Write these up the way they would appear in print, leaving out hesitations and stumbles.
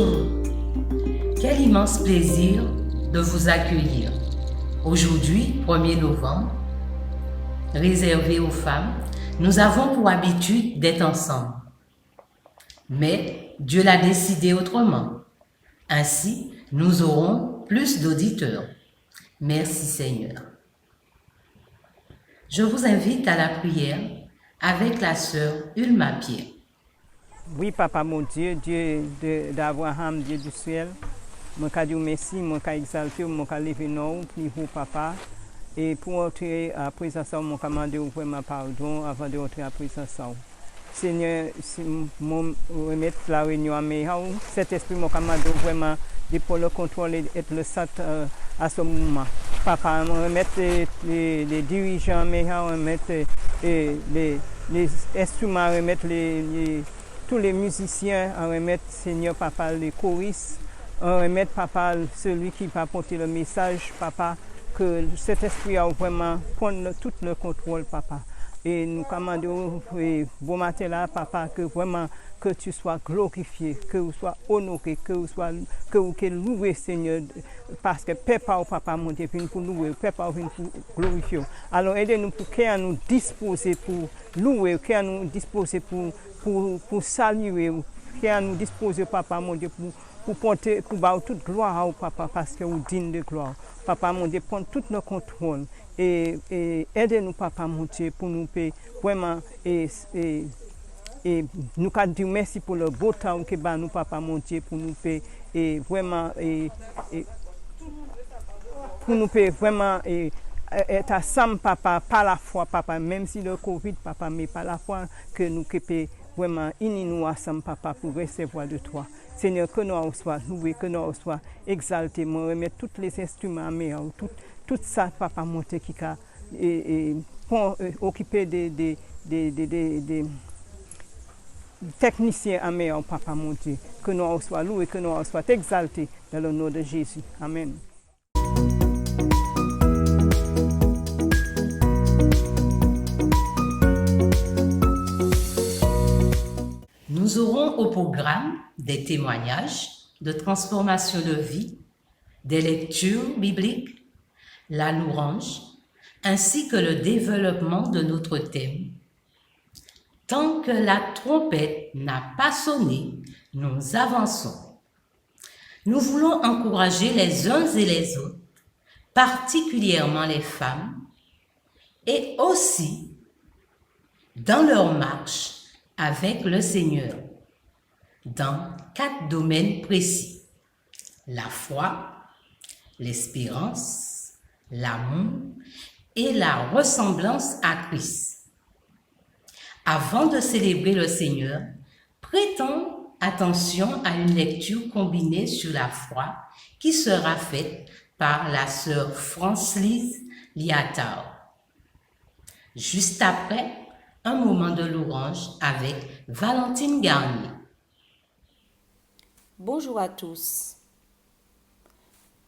Bonjour, quel immense plaisir de vous accueillir. Aujourd'hui, 1er novembre, réservé aux femmes, nous avons pour habitude d'être ensemble. Mais Dieu l'a décidé autrement. Ainsi, nous aurons plus d'auditeurs. Merci Seigneur. Je vous invite à la prière avec la sœur Ulma Pierre. Oui, Papa, mon Dieu, Dieu d'Abraham, Dieu du ciel, mon cas Dieu merci, mon cas exalté, mon cas levé non, plus haut, Papa. Et pour entrer à présence, mon commandé vraiment pardon avant de entrer à présence. Seigneur, mon remettre la réunion à mes cet esprit, mon commandé vraiment de pour le contrôle et être le centre à ce moment. Papa, remettre les dirigeants, remettre les instruments, remettre tous les musiciens, en remettre, Seigneur, Papa, les choristes, en remettre, Papa, celui qui va porter le message, Papa, que cet esprit a vraiment prendre tout le contrôle, Papa. Et nous commandons, bon matin là, Papa, que vraiment, que tu sois glorifié, que tu sois honoré, que tu sois loué, Seigneur, parce que Papa, Papa, mon Dieu, vient pour louer, Papa, vient pour glorifier. Alors aidez-nous pour qu'il nous disposer pour louer, qu'il nous disposer pour saluer, qu'il nous disposer, Papa, mon Dieu, pour porter, pour avoir toute gloire au Papa, parce que vous digne de gloire. Papa, mon Dieu, prendre tout notre contrôle et aidez-nous, Papa, mon Dieu, pour nous payer vraiment et nous dire merci pour le beau temps que nous, Papa, mon Dieu, pour nous payer et vraiment pour nous payer vraiment être ensemble, Papa, par la foi, Papa, même si le Covid, Papa, mais par la foi que nous pouvons vraiment unis nous ensemble, Papa, pour recevoir de toi. Seigneur, que nous soyons loués, que nous soyons exaltés, moi remettre tous les instruments meilleurs, tout ça, Papa, monter qui a occupé des techniciens à meilleur, Papa, mon Dieu, que nous soyons loués, que nous soyons exaltés dans le nom de Jésus. Amen. Nous aurons au programme des témoignages de transformation de vie, des lectures bibliques, la louange, ainsi que le développement de notre thème. Tant que la trompette n'a pas sonné, nous avançons. Nous voulons encourager les uns et les autres, particulièrement les femmes, et aussi dans leur marche avec le Seigneur, dans 4 domaines précis: la foi, l'espérance, l'amour et la ressemblance à Christ. Avant de célébrer le Seigneur, prêtons attention à une lecture combinée sur la foi qui sera faite par la sœur France-Lise Liatard. Juste après, un moment de louange avec Valentine Garnier. Bonjour à tous.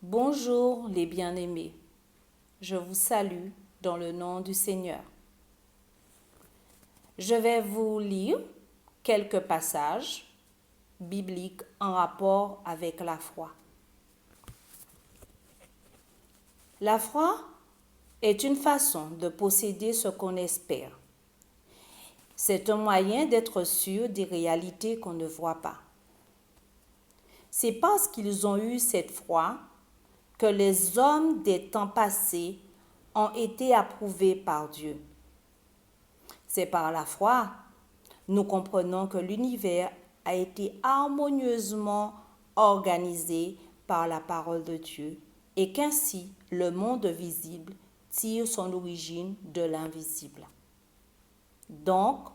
Bonjour les bien-aimés. Je vous salue dans le nom du Seigneur. Je vais vous lire quelques passages bibliques en rapport avec la foi. La foi est une façon de posséder ce qu'on espère. C'est un moyen d'être sûr des réalités qu'on ne voit pas. C'est parce qu'ils ont eu cette foi que les hommes des temps passés ont été approuvés par Dieu. C'est par la foi, nous comprenons que l'univers a été harmonieusement organisé par la parole de Dieu et qu'ainsi le monde visible tire son origine de l'invisible. Donc,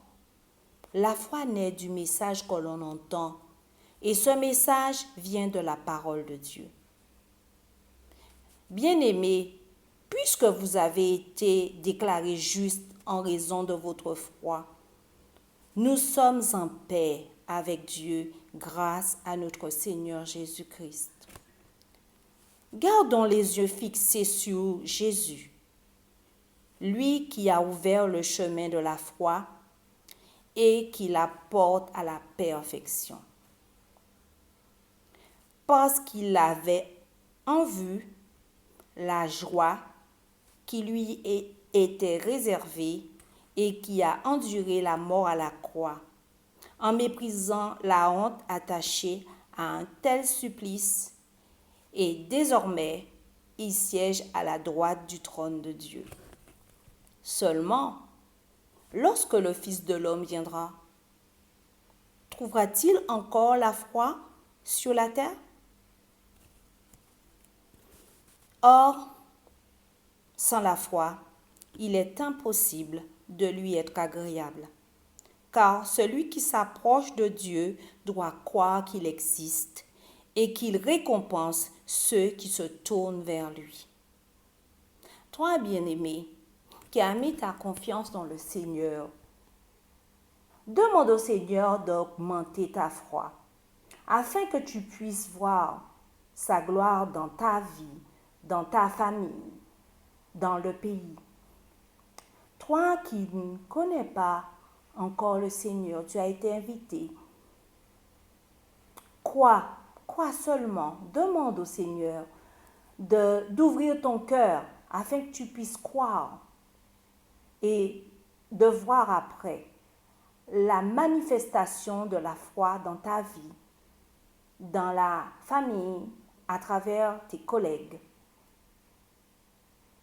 la foi naît du message que l'on entend et ce message vient de la parole de Dieu. Bien-aimés, puisque vous avez été déclarés justes en raison de votre foi, nous sommes en paix avec Dieu grâce à notre Seigneur Jésus-Christ. Gardons les yeux fixés sur Jésus, lui qui a ouvert le chemin de la foi et qui la porte à la perfection. parce qu'il avait en vue la joie qui lui était réservée et qui a enduré la mort à la croix, en méprisant la honte attachée à un tel supplice, et désormais il siège à la droite du trône de Dieu. Seulement, lorsque le Fils de l'homme viendra, trouvera-t-il encore la foi sur la terre? Or, sans la foi, il est impossible de lui être agréable, car celui qui s'approche de Dieu doit croire qu'il existe et qu'il récompense ceux qui se tournent vers lui. Toi, bien-aimé, qui as mis ta confiance dans le Seigneur, demande au Seigneur d'augmenter ta foi, afin que tu puisses voir sa gloire dans ta vie, dans ta famille, dans le pays. Toi qui ne connais pas encore le Seigneur, tu as été invité. Crois seulement, demande au Seigneur d'ouvrir ton cœur afin que tu puisses croire et de voir après la manifestation de la foi dans ta vie, dans la famille, à travers tes collègues.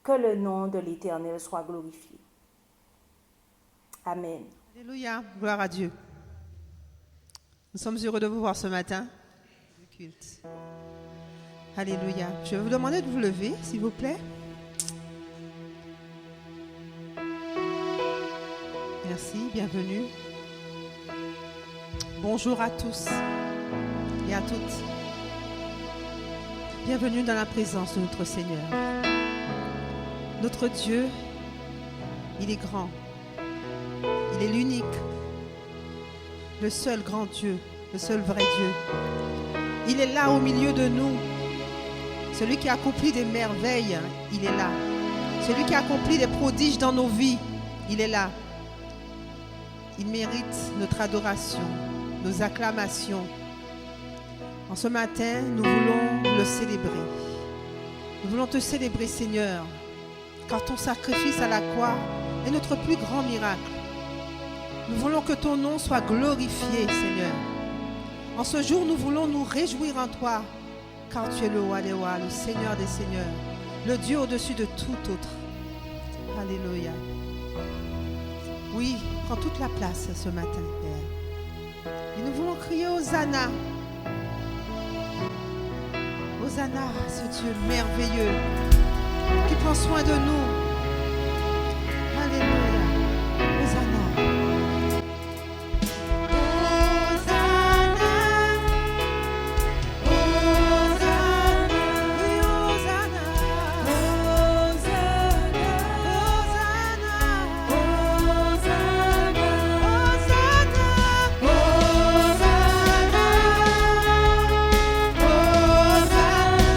Que le nom de l'Éternel soit glorifié. Amen. Alléluia, gloire à Dieu. Nous sommes heureux de vous voir ce matin. Le culte. Alléluia. Je vais vous demander de vous lever, s'il vous plaît. Merci, bienvenue. Bonjour à tous et à toutes. Bienvenue dans la présence de notre Seigneur. Notre Dieu, il est grand. Il est l'unique, le seul grand Dieu, le seul vrai Dieu. Il est là au milieu de nous. Celui qui accomplit des merveilles, il est là. Celui qui accomplit des prodiges dans nos vies, il est là. Il mérite notre adoration, nos acclamations. En ce matin, nous voulons le célébrer. Nous voulons te célébrer, Seigneur, car ton sacrifice à la croix est notre plus grand miracle. Nous voulons que ton nom soit glorifié, Seigneur. En ce jour, nous voulons nous réjouir en toi, car tu es le roi des rois, le Seigneur des seigneurs, le Dieu au-dessus de tout autre. Alléluia. Oui, prends toute la place ce matin, Père. Et nous voulons crier Hosanna. Hosanna, ce Dieu merveilleux qui prend soin de nous. Alléluia. Hosanna.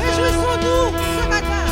Réjouissons-nous ce matin.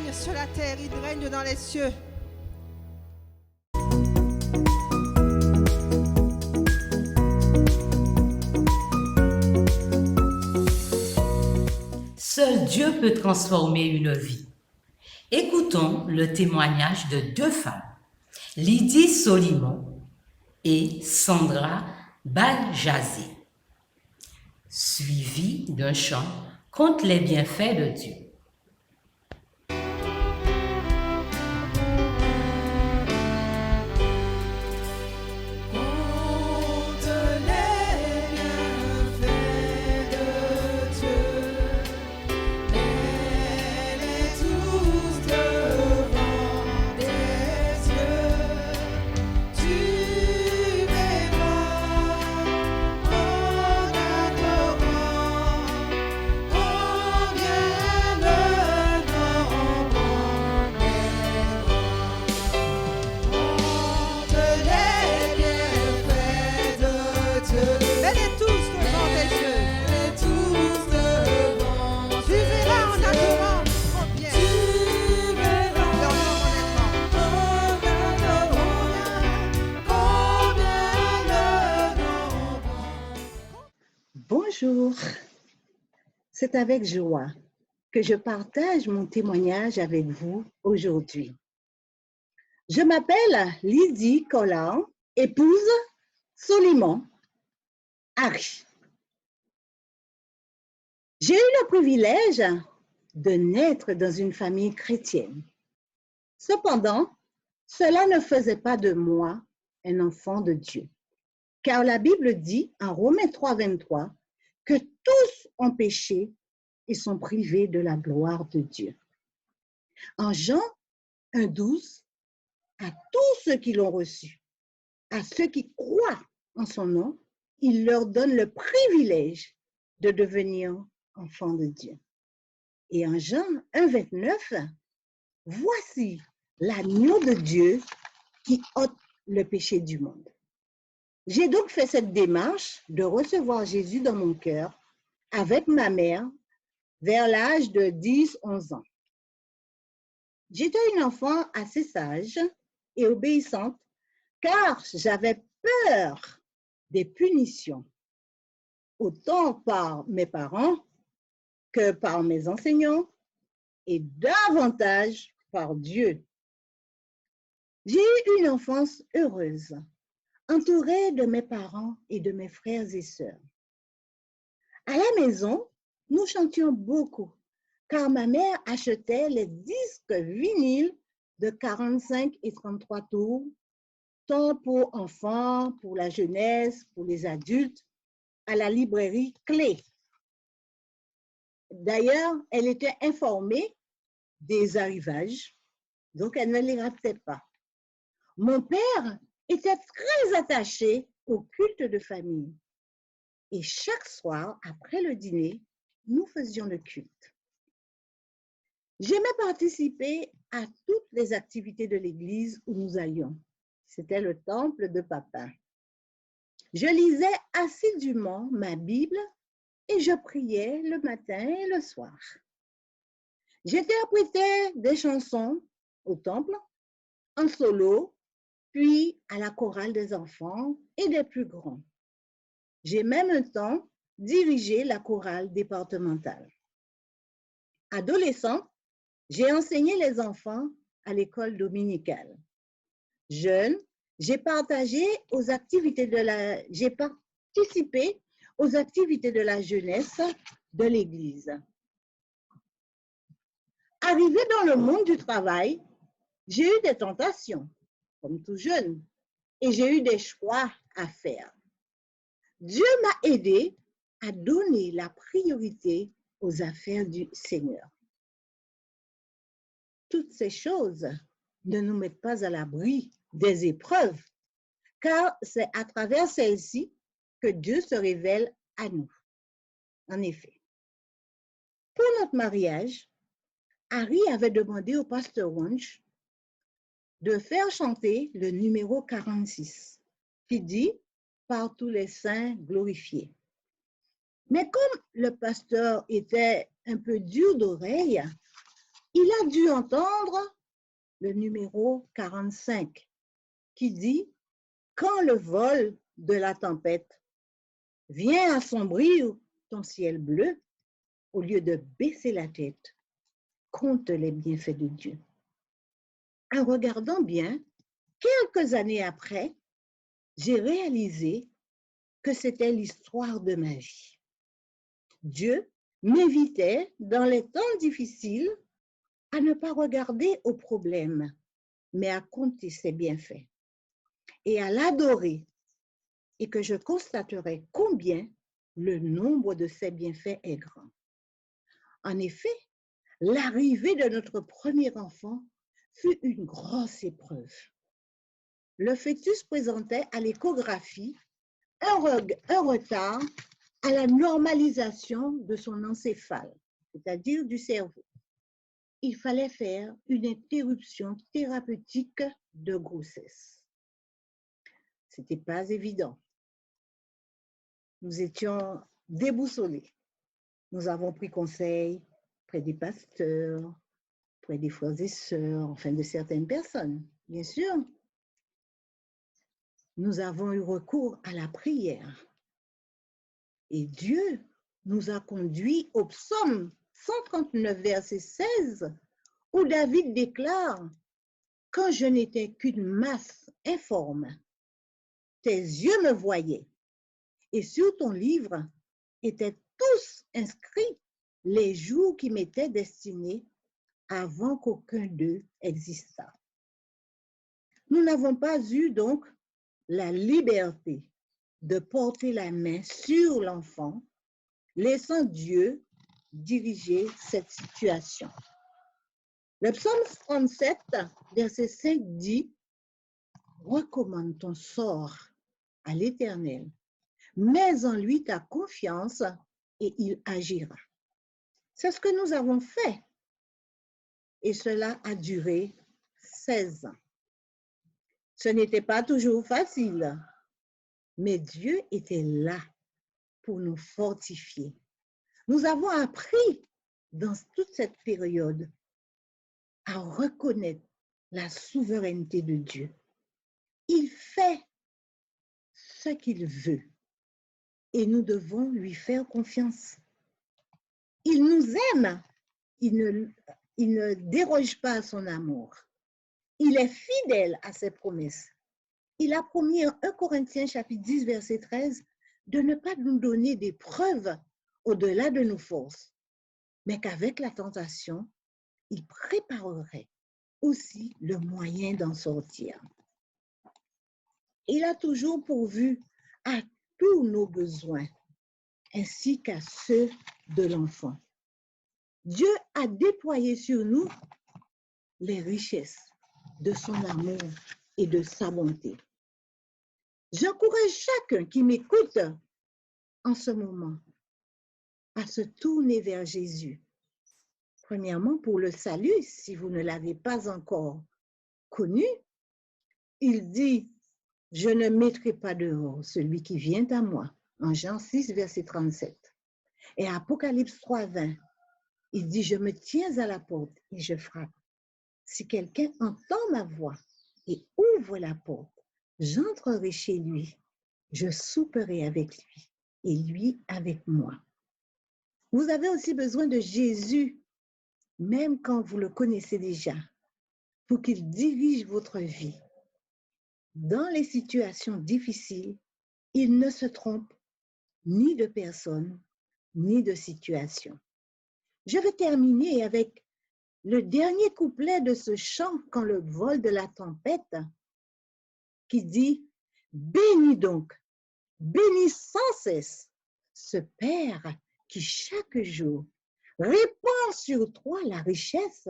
règne sur la terre, il règne dans les cieux. Seul Dieu peut transformer une vie. Écoutons le témoignage de deux femmes, Lydie Solimon et Sandra Baljazé, suivi d'un chant contre les bienfaits de Dieu. Bonjour, c'est avec joie que je partage mon témoignage avec vous aujourd'hui. Je m'appelle Lydie Collant, épouse Solimon Harry. J'ai eu le privilège de naître dans une famille chrétienne. Cependant, cela ne faisait pas de moi un enfant de Dieu. Car la Bible dit en Romains 3, 23 que tous ont péché et sont privés de la gloire de Dieu. En Jean 1, 12, à tous ceux qui l'ont reçu, à ceux qui croient en son nom, il leur donne le privilège de devenir enfants de Dieu. Et en Jean 1, 29, voici l'agneau de Dieu qui ôte le péché du monde. J'ai donc fait cette démarche de recevoir Jésus dans mon cœur avec ma mère vers l'âge de 10-11 ans. J'étais une enfant assez sage et obéissante car j'avais peur des punitions, autant par mes parents que par mes enseignants et davantage par Dieu. J'ai eu une enfance heureuse, entourée de mes parents et de mes frères et sœurs. À la maison, nous chantions beaucoup, car ma mère achetait les disques vinyles de 45 et 33 tours, tant pour enfants, pour la jeunesse, pour les adultes, à la librairie Clé. D'ailleurs, elle était informée des arrivages, donc elle ne les ratait pas. Mon père était très attaché au culte de famille. Et chaque soir, après le dîner, nous faisions le culte. J'aimais participer à toutes les activités de l'église où nous allions. C'était le temple de papa. Je lisais assidûment ma Bible et je priais le matin et le soir. J'interprétais des chansons au temple, en solo, puis à la chorale des enfants et des plus grands. J'ai même un temps dirigé la chorale départementale. Adolescente, j'ai enseigné les enfants à l'école dominicale. Jeune, j'ai participé aux activités de la jeunesse de l'Église. Arrivée dans le monde du travail, j'ai eu des tentations, comme tout jeune, et j'ai eu des choix à faire. Dieu m'a aidé à donner la priorité aux affaires du Seigneur. Toutes ces choses ne nous mettent pas à l'abri des épreuves, car c'est à travers celles-ci que Dieu se révèle à nous. En effet, pour notre mariage, Harry avait demandé au pasteur Wunsch de faire chanter le numéro 46, qui dit « Par tous les saints glorifiés ». Mais comme le pasteur était un peu dur d'oreille, Il a dû entendre le numéro 45 qui dit « Quand le vol de la tempête vient assombrir ton ciel bleu, au lieu de baisser la tête, compte les bienfaits de Dieu. » En regardant bien, quelques années après, j'ai réalisé que c'était l'histoire de ma vie. Dieu m'invitait dans les temps difficiles à ne pas regarder aux problèmes, mais à compter ses bienfaits et à l'adorer, et que je constaterai combien le nombre de ses bienfaits est grand. En effet, l'arrivée de notre premier enfant fut une grosse épreuve. Le fœtus présentait à l'échographie un retard à la normalisation de son encéphale, c'est-à-dire du cerveau. Il fallait faire une interruption thérapeutique de grossesse. Ce n'était pas évident. Nous étions déboussolés. Nous avons pris conseil près des pasteurs, près des frères et sœurs, enfin de certaines personnes, bien sûr. Nous avons eu recours à la prière. Et Dieu nous a conduits au psaume 139, verset 16, où David déclare « Quand je n'étais qu'une masse informe, tes yeux me voyaient, et sur ton livre étaient tous inscrits les jours qui m'étaient destinés avant qu'aucun d'eux existât. » Nous n'avons pas eu donc la liberté de porter la main sur l'enfant, laissant Dieu diriger cette situation. Le psaume 37, verset 5 dit « Recommande ton sort à l'Éternel, mets en lui ta confiance et il agira. » C'est ce que nous avons fait et cela a duré 16 ans. Ce n'était pas toujours facile, mais Dieu était là pour nous fortifier. Nous avons appris dans toute cette période à reconnaître la souveraineté de Dieu. Il fait ce qu'il veut et nous devons lui faire confiance. Il nous aime, il ne déroge pas à son amour. Il est fidèle à ses promesses. Il a promis en 1 Corinthiens chapitre 10, verset 13, de ne pas nous donner des preuves au-delà de nos forces, mais qu'avec la tentation, il préparerait aussi le moyen d'en sortir. Il a toujours pourvu à tous nos besoins, ainsi qu'à ceux de l'enfant. Dieu a déployé sur nous les richesses de son amour et de sa bonté. J'encourage chacun qui m'écoute en ce moment à se tourner vers Jésus. Premièrement, pour le salut, si vous ne l'avez pas encore connu, il dit « Je ne mettrai pas dehors celui qui vient à moi » en Jean 6, verset 37. Et Apocalypse 3, 20, il dit « Je me tiens à la porte et je frappe. Si quelqu'un entend ma voix et ouvre la porte, j'entrerai chez lui, je souperai avec lui et lui avec moi. » Vous avez aussi besoin de Jésus, même quand vous le connaissez déjà, pour qu'il dirige votre vie. Dans les situations difficiles, il ne se trompe ni de personne, ni de situation. Je vais terminer avec le dernier couplet de ce chant, Quand le vol de la tempête, qui dit « Bénis donc, bénis sans cesse ce Père qui chaque jour répand sur toi la richesse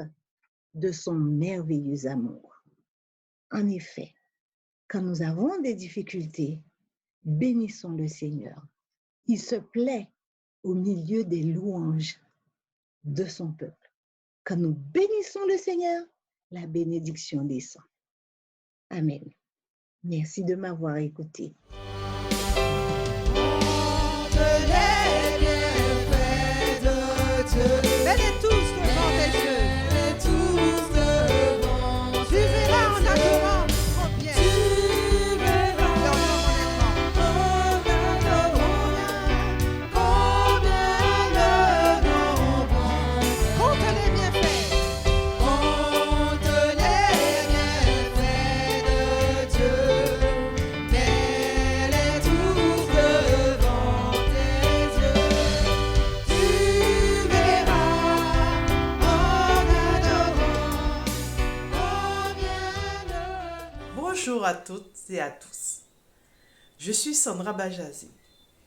de son merveilleux amour. » En effet, quand nous avons des difficultés, bénissons le Seigneur. Il se plaît au milieu des louanges de son peuple. Quand nous bénissons le Seigneur, la bénédiction descend. Amen. Merci de m'avoir écouté. Venez tous devant tes yeux. Bonjour à toutes et à tous. Je suis Sandra Bajazé.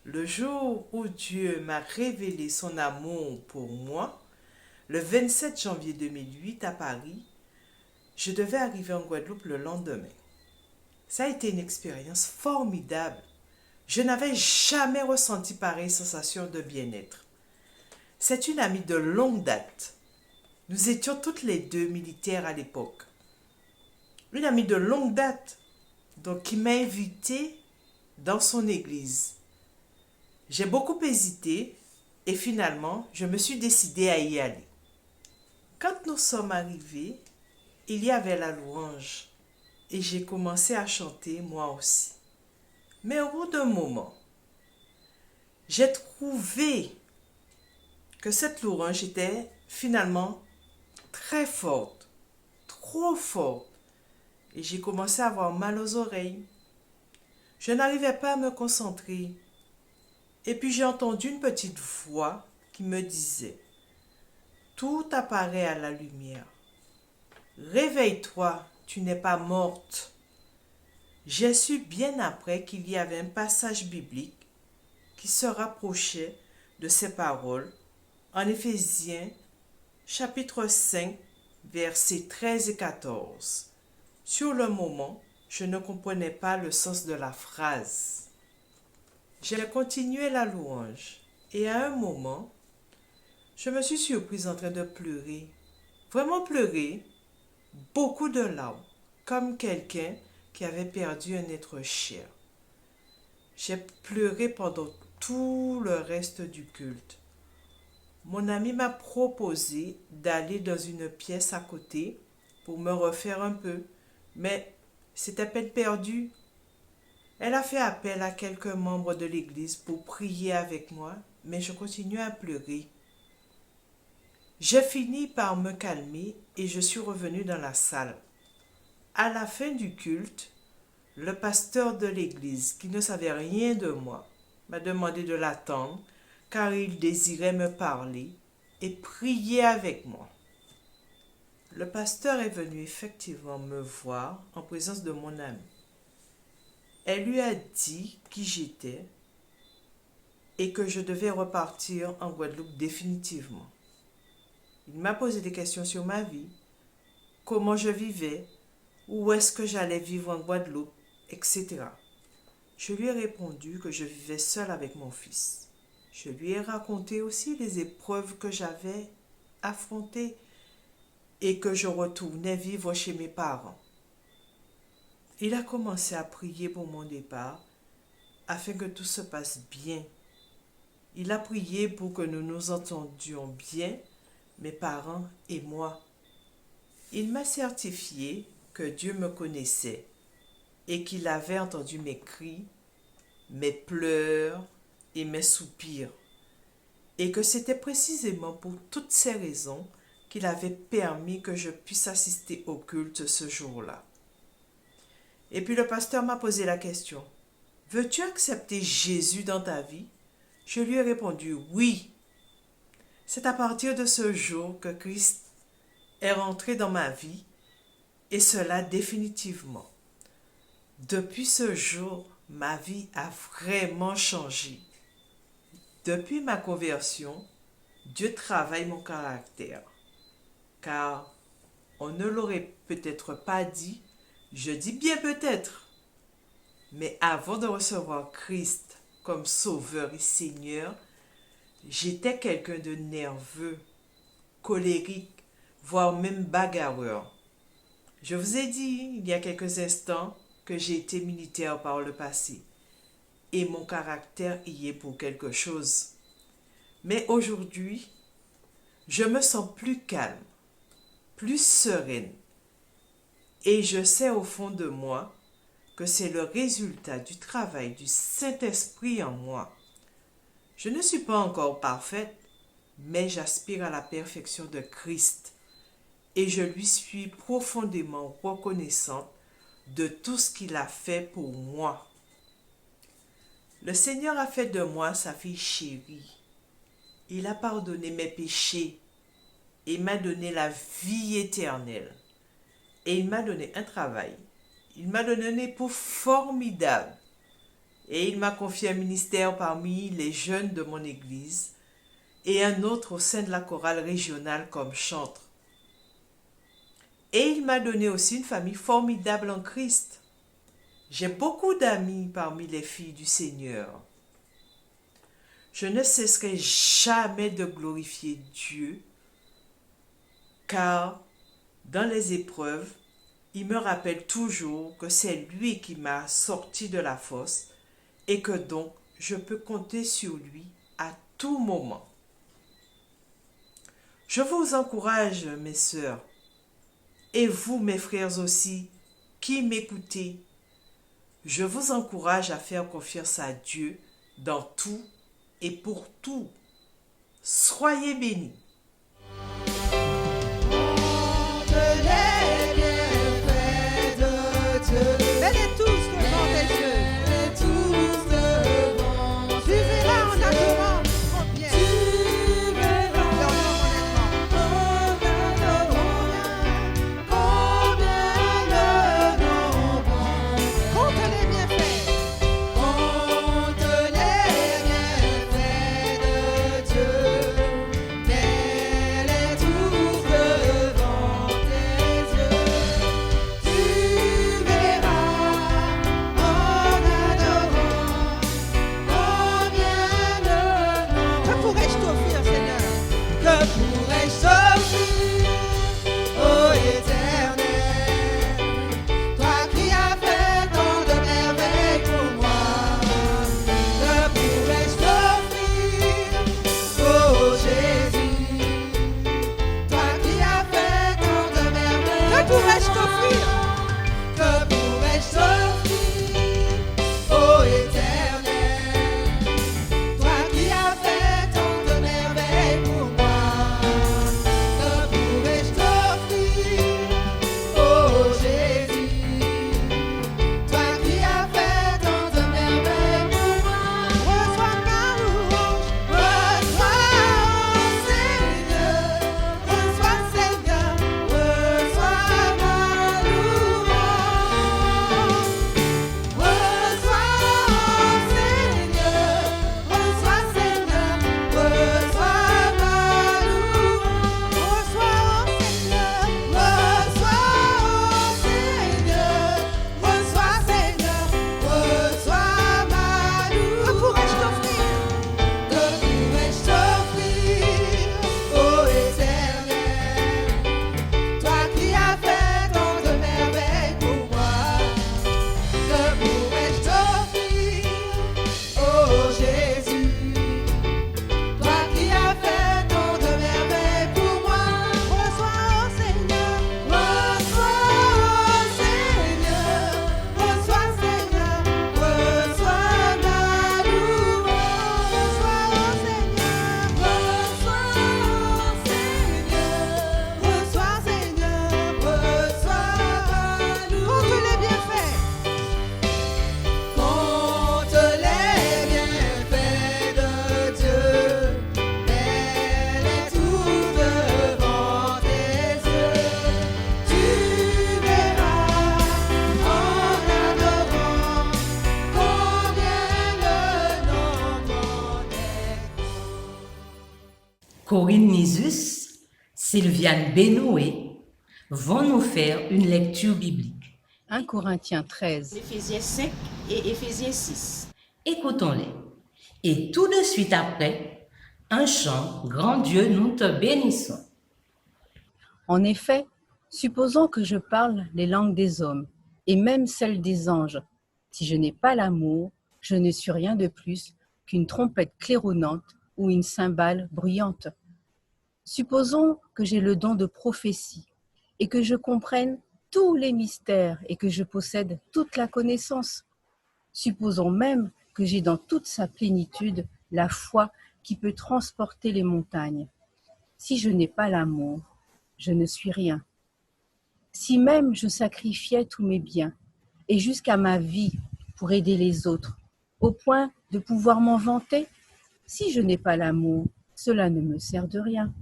Le jour où Dieu m'a révélé son amour pour moi, le 27 janvier 2008 à Paris, je devais arriver en Guadeloupe le lendemain. Ça a été une expérience formidable. Je n'avais jamais ressenti pareille sensation de bien-être. C'est une amie de longue date. Nous étions toutes les deux militaires à l'époque. Une amie de longue date, donc qui m'a invitée dans son église. J'ai beaucoup hésité et finalement, je me suis décidée à y aller. Quand nous sommes arrivés, il y avait la louange et j'ai commencé à chanter moi aussi. Mais au bout d'un moment, j'ai trouvé que cette louange était finalement très forte, trop forte. Et j'ai commencé à avoir mal aux oreilles. Je n'arrivais pas à me concentrer. Et puis j'ai entendu une petite voix qui me disait « Tout apparaît à la lumière. Réveille-toi, tu n'es pas morte. » J'ai su bien après qu'il y avait un passage biblique qui se rapprochait de ces paroles en Éphésiens chapitre 5, versets 13 et 14. Sur le moment, je ne comprenais pas le sens de la phrase. J'ai continué la louange et à un moment, je me suis surprise en train de pleurer. Vraiment pleurer, beaucoup de larmes, comme quelqu'un qui avait perdu un être cher. J'ai pleuré pendant tout le reste du culte. Mon ami m'a proposé d'aller dans une pièce à côté pour me refaire un peu, mais c'était peine perdue. Elle a fait appel à quelques membres de l'église pour prier avec moi, mais je continuais à pleurer. J'ai fini par me calmer et je suis revenue dans la salle. À la fin du culte, le pasteur de l'église, qui ne savait rien de moi, m'a demandé de l'attendre car il désirait me parler et prier avec moi. Le pasteur est venu effectivement me voir en présence de mon ami. Elle lui a dit qui j'étais et que je devais repartir en Guadeloupe définitivement. Il m'a posé des questions sur ma vie, comment je vivais, où est-ce que j'allais vivre en Guadeloupe, etc. Je lui ai répondu que je vivais seule avec mon fils. Je lui ai raconté aussi les épreuves que j'avais affrontées et que je retournais vivre chez mes parents. Il a commencé à prier pour mon départ afin que tout se passe bien. Il a prié pour que nous nous entendions bien, mes parents et moi. Il m'a certifié que Dieu me connaissait et qu'il avait entendu mes cris, mes pleurs et mes soupirs, et que c'était précisément pour toutes ces raisons qu'il avait permis que je puisse assister au culte ce jour-là. Et puis le pasteur m'a posé la question, « Veux-tu accepter Jésus dans ta vie ?» Je lui ai répondu, « Oui. » C'est à partir de ce jour que Christ est rentré dans ma vie, et cela définitivement. Depuis ce jour, ma vie a vraiment changé. Depuis ma conversion, Dieu travaille mon caractère, car on ne l'aurait peut-être pas dit, je dis bien peut-être, mais avant de recevoir Christ comme Sauveur et Seigneur, j'étais quelqu'un de nerveux, colérique, voire même bagarreur. Je vous ai dit il y a quelques instants que j'ai été militaire par le passé et mon caractère y est pour quelque chose. Mais aujourd'hui, je me sens plus calme, plus sereine et je sais au fond de moi que c'est le résultat du travail du Saint-Esprit en moi. Je ne suis pas encore parfaite, mais j'aspire à la perfection de Christ et je lui suis profondément reconnaissante de tout ce qu'il a fait pour moi. Le Seigneur a fait de moi sa fille chérie. Il a pardonné mes péchés et m'a donné la vie éternelle. Et il m'a donné un travail Il m'a donné un époux formidable et il m'a confié un ministère parmi les jeunes de mon église et un autre au sein de la chorale régionale comme chantre. Et il m'a donné aussi une famille formidable en Christ. J'ai beaucoup d'amis parmi les filles du Seigneur. Je ne cesserai jamais de glorifier Dieu, car dans les épreuves, il me rappelle toujours que c'est lui qui m'a sorti de la fosse et que donc je peux compter sur lui à tout moment. Je vous encourage, mes sœurs, et vous, mes frères aussi, qui m'écoutez, je vous encourage à faire confiance à Dieu dans tout et pour tout. Soyez bénis. Mets-les tous devant tes yeux. Tu verras en adorant combien. Leur nom, honnêtement. Compte les bienfaits. Que pourrais-je t'offrir, Seigneur? Que pourrais-je t'offrir, ô Éternel, toi qui as fait tant de merveilles pour moi? Que pourrais-je t'offrir, ô Jésus, toi qui as fait tant de merveilles? Que pourrais-je t'offrir? Que pourrais-je t'offrir, ô Éternel, toi qui as fait tant de merveilles pour moi? Que pourrais-je t'offrir, ô Jésus, toi qui as fait tant de merveilles pour moi? Reçois ma louange. Reçois, Seigneur, reçois, Seigneur, reçois ma louange. Reçois, Seigneur, reçois, Seigneur, reçois ma louange. Reçois, Seigneur. Reçois, Seigneur, reçois, Seigneur, reçois ma louange. Que pourrais-je t'offrir? Que pourrais-je t'offrir, ô Éternel, toi qui as fait tant de merveilles pour moi? Que pourrais-je t'offrir, ô Jésus, toi qui as fait tant de merveilles pour moi? Reçois, Seigneur. Reçois, Seigneur, reçois, Seigneur, reçois ma louange. Reçois, Seigneur. Reçois, Seigneur, reçois, Seigneur, reçois ma louange. Compte les bienfaits. Compte les bienfaits de Dieu, elle est tout devant tes yeux. Tu verras en adorant combien le nombre est. Corinne Nisus, Sylviane Benoé vont nous faire une lecture biblique. 1 Corinthiens 13. Éphésiens 5 et Éphésiens 6. Écoutons-les. Et tout de suite après, un chant, Grand Dieu, nous te bénissons. En effet, supposons que je parle les langues des hommes, et même celles des anges. Si je n'ai pas l'amour, je ne suis rien de plus qu'une trompette claironnante ou une cymbale bruyante. Supposons que j'ai le don de prophétie, et que je comprenne tous les mystères, et que je possède toute la connaissance. Supposons même que j'ai dans toute sa plénitude la foi qui peut transporter les montagnes. Si je n'ai pas l'amour, je ne suis rien. Si même je sacrifiais tous mes biens et jusqu'à ma vie pour aider les autres, au point de pouvoir m'en vanter, si je n'ai pas l'amour, cela ne me sert de rien.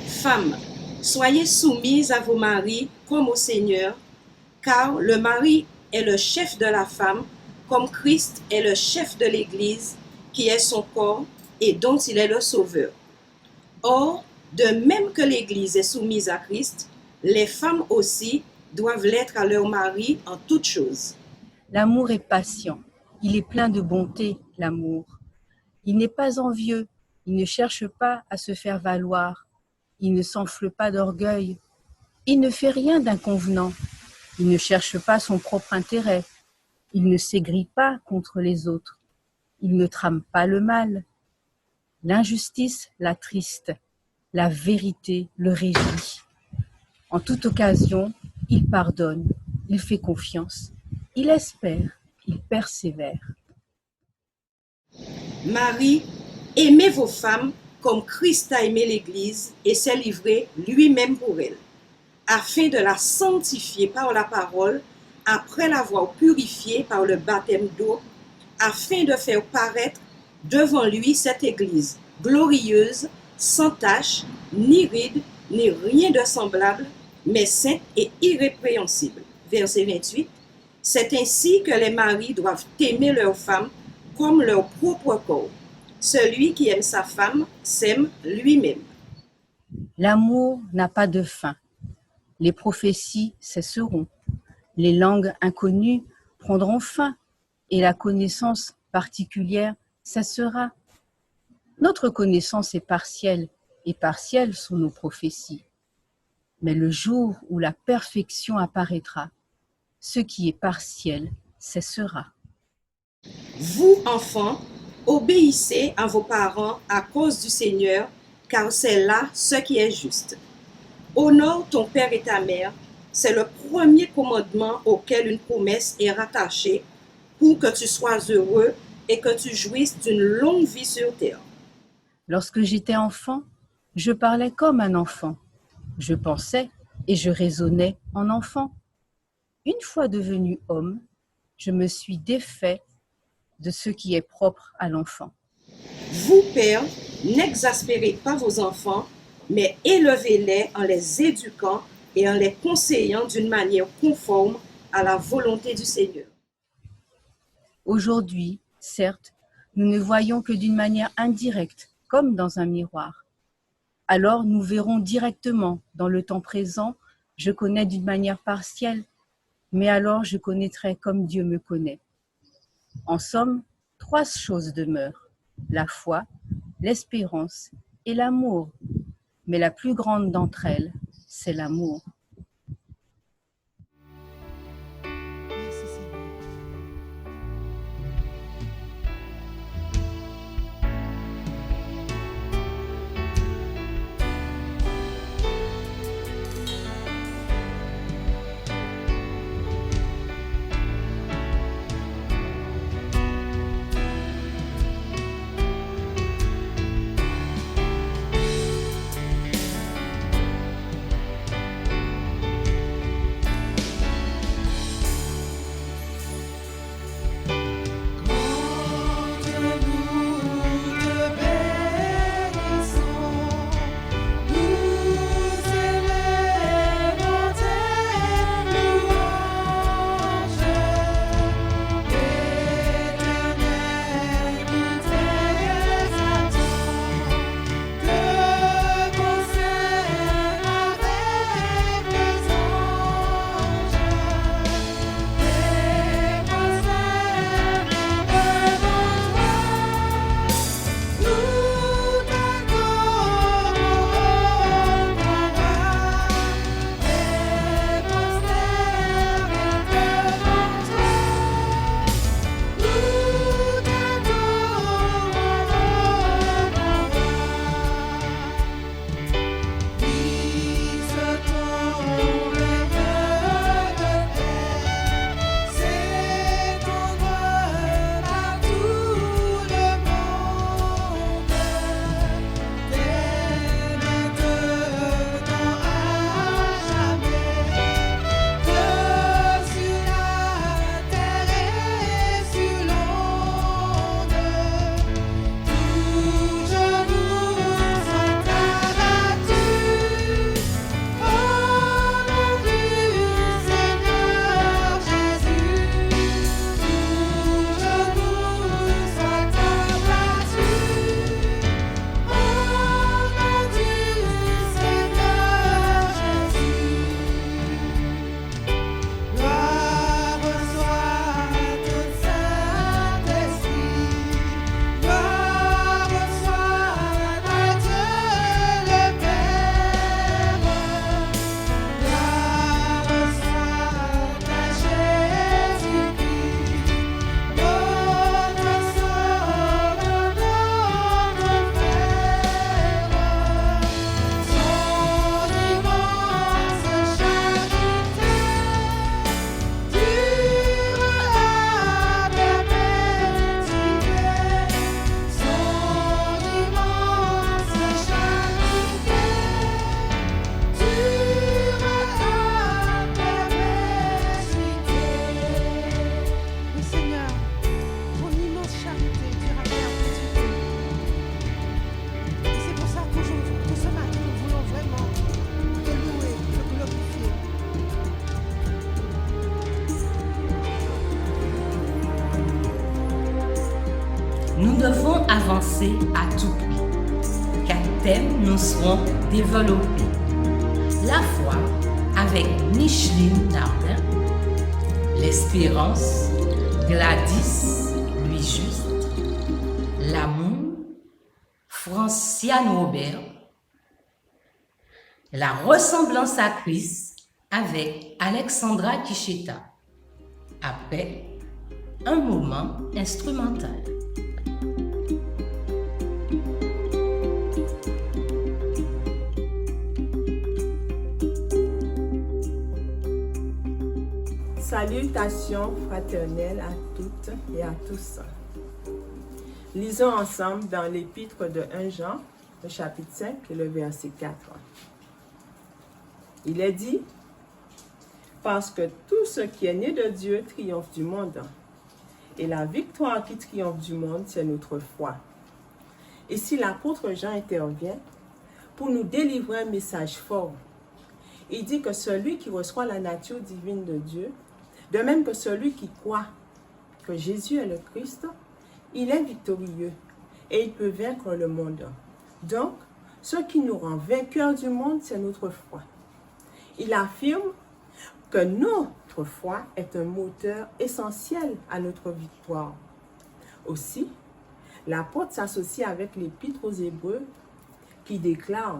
Femmes, soyez soumises à vos maris comme au Seigneur, car le mari est le chef de la femme, comme Christ est le chef de l'Église, qui est son corps et dont il est le sauveur. Or, de même que l'Église est soumise à Christ, les femmes aussi doivent l'être à leur mari en toutes choses. L'amour est patient, il est plein de bonté, l'amour. Il n'est pas envieux, il ne cherche pas à se faire valoir, il ne s'enfle pas d'orgueil, il ne fait rien d'inconvenant, il ne cherche pas son propre intérêt, il ne s'aigrit pas contre les autres, il ne trame pas le mal. L'injustice l'attriste, la vérité le réjouit. En toute occasion, il pardonne, il fait confiance, il espère, il persévère. Marie, aimez vos femmes comme Christ a aimé l'Église et s'est livré lui-même pour elle, afin de la sanctifier par la parole, après l'avoir purifiée par le baptême d'eau, afin de faire paraître devant lui cette Église glorieuse, sans tache, ni ride, ni rien de semblable, mais sainte et irrépréhensible. Verset 28. C'est ainsi que les maris doivent aimer leurs femmes comme leur propre corps. Celui qui aime sa femme s'aime lui-même. L'amour n'a pas de fin. Les prophéties cesseront. Les langues inconnues prendront fin et la connaissance particulière cessera. Notre connaissance est partielle et partielles sont nos prophéties. Mais le jour où la perfection apparaîtra, ce qui est partiel cessera. Vous, enfants, obéissez à vos parents à cause du Seigneur, car c'est là ce qui est juste. Honore ton père et ta mère, c'est le premier commandement auquel une promesse est rattachée pour que tu sois heureux et que tu jouisses d'une longue vie sur terre. Lorsque j'étais enfant, je parlais comme un enfant. Je pensais et je raisonnais en enfant. Une fois devenu homme, je me suis défait de ce qui est propre à l'enfant. Vous, pères, n'exaspérez pas vos enfants, mais élevez-les en les éduquant et en les conseillant d'une manière conforme à la volonté du Seigneur. Aujourd'hui, certes, nous ne voyons que d'une manière indirecte, comme dans un miroir. Alors nous verrons directement, dans le temps présent, je connais d'une manière partielle, mais alors je connaîtrai comme Dieu me connaît. En somme, 3 choses demeurent, la foi, l'espérance et l'amour. Mais la plus grande d'entre elles, c'est l'amour. Merci Seigneur. avancer à tout prix. 4 thèmes nous seront développés. La foi avec Micheline Nardin, l'espérance, Gladys Louis Juste, l'amour, Franciane Robert, la ressemblance à Christ avec Alexandra Kicheta. Après, un moment instrumental. Salutations fraternelles à toutes et à tous. Lisons ensemble dans l'épître de 1 Jean, le chapitre 5 et le verset 4. Il est dit, parce que tout ce qui est né de Dieu triomphe du monde. Et la victoire qui triomphe du monde, c'est notre foi. Ici, l'apôtre Jean intervient pour nous délivrer un message fort. Il dit que celui qui reçoit la nature divine de Dieu, de même que celui qui croit que Jésus est le Christ, il est victorieux et il peut vaincre le monde. Donc, ce qui nous rend vainqueurs du monde, c'est notre foi. Il affirme que notre foi est un moteur essentiel à notre victoire. Aussi, l'apôtre s'associe avec l'épître aux Hébreux qui déclare,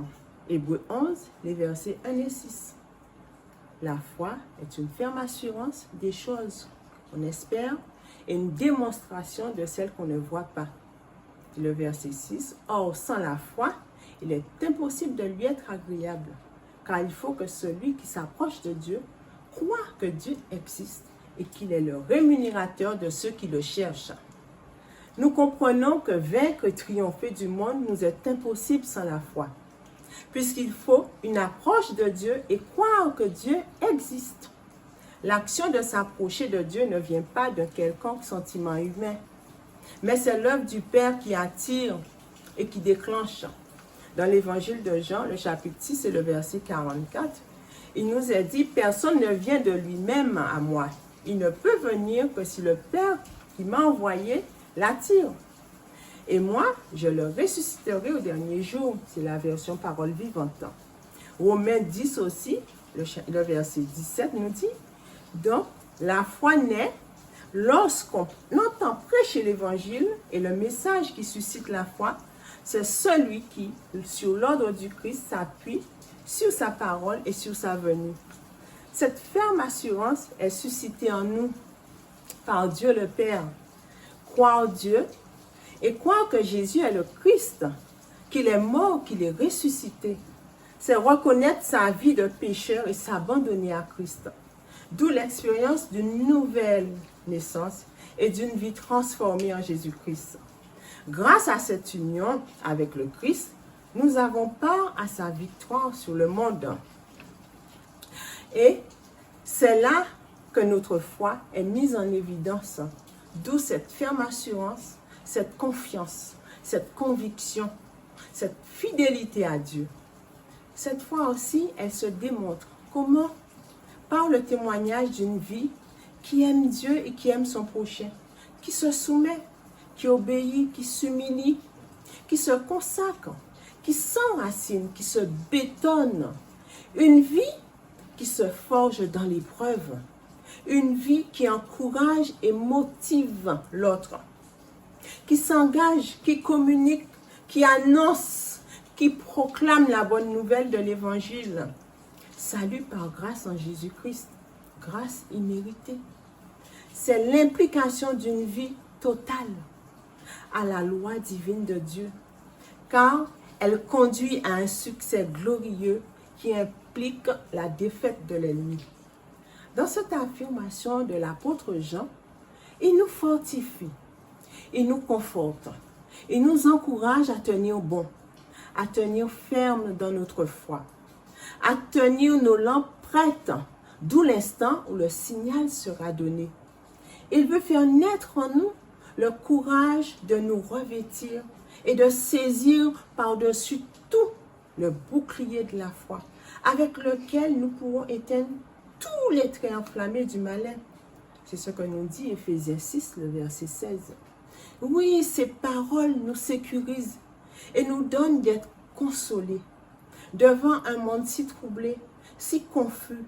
Hébreux 11, les versets 1 et 6. La foi est une ferme assurance des choses qu'on espère et une démonstration de celles qu'on ne voit pas. Le verset 6, or sans la foi, il est impossible de lui être agréable, car il faut que celui qui s'approche de Dieu croit que Dieu existe et qu'il est le rémunérateur de ceux qui le cherchent. Nous comprenons que vaincre et triompher du monde nous est impossible sans la foi, puisqu'il faut une approche de Dieu et croire que Dieu existe. L'action de s'approcher de Dieu ne vient pas d'un quelconque sentiment humain, mais c'est l'œuvre du Père qui attire et qui déclenche. Dans l'évangile de Jean, le chapitre 6 et le verset 44, il nous est dit, personne ne vient de lui-même à moi. Il ne peut venir que si le Père qui m'a envoyé l'attire. Et moi, je le ressusciterai au dernier jour. C'est la version parole vivante. Romains 10 aussi, le verset 17 nous dit, donc la foi naît lorsqu'on entend prêcher l'évangile et le message qui suscite la foi, c'est celui qui, sur l'ordre du Christ, s'appuie sur sa parole et sur sa venue. Cette ferme assurance est suscitée en nous par Dieu le Père. Croire Dieu et croire que Jésus est le Christ, qu'il est mort, qu'il est ressuscité, c'est reconnaître sa vie de pécheur et s'abandonner à Christ. D'où l'expérience d'une nouvelle naissance et d'une vie transformée en Jésus-Christ. Grâce à cette union avec le Christ, nous avons part à sa victoire sur le monde. Et c'est là que notre foi est mise en évidence. D'où cette ferme assurance, cette confiance, cette conviction, cette fidélité à Dieu. Cette foi aussi, elle se démontre. Comment? Par le témoignage d'une vie qui aime Dieu et qui aime son prochain, qui se soumet, qui obéit, qui s'humilie, qui se consacre, qui s'enracine, qui se bétonne. Une vie qui se forge dans l'épreuve. Une vie qui encourage et motive l'autre. Qui s'engage, qui communique, qui annonce, qui proclame la bonne nouvelle de l'Évangile. Salut par grâce en Jésus-Christ, grâce imméritée. C'est l'implication d'une vie totale à la loi divine de Dieu, car elle conduit à un succès glorieux qui implique la défaite de l'ennemi. Dans cette affirmation de l'apôtre Jean, il nous fortifie, il nous conforte, il nous encourage à tenir bon, à tenir ferme dans notre foi, à tenir nos lampes prêtes, d'où l'instant où le signal sera donné. Il veut faire naître en nous le courage de nous revêtir et de saisir par-dessus tout le bouclier de la foi, avec lequel nous pourrons éteindre tous les traits enflammés du malin. C'est ce que nous dit Éphésiens 6, le verset 16. Oui, ces paroles nous sécurisent et nous donnent d'être consolés devant un monde si troublé, si confus,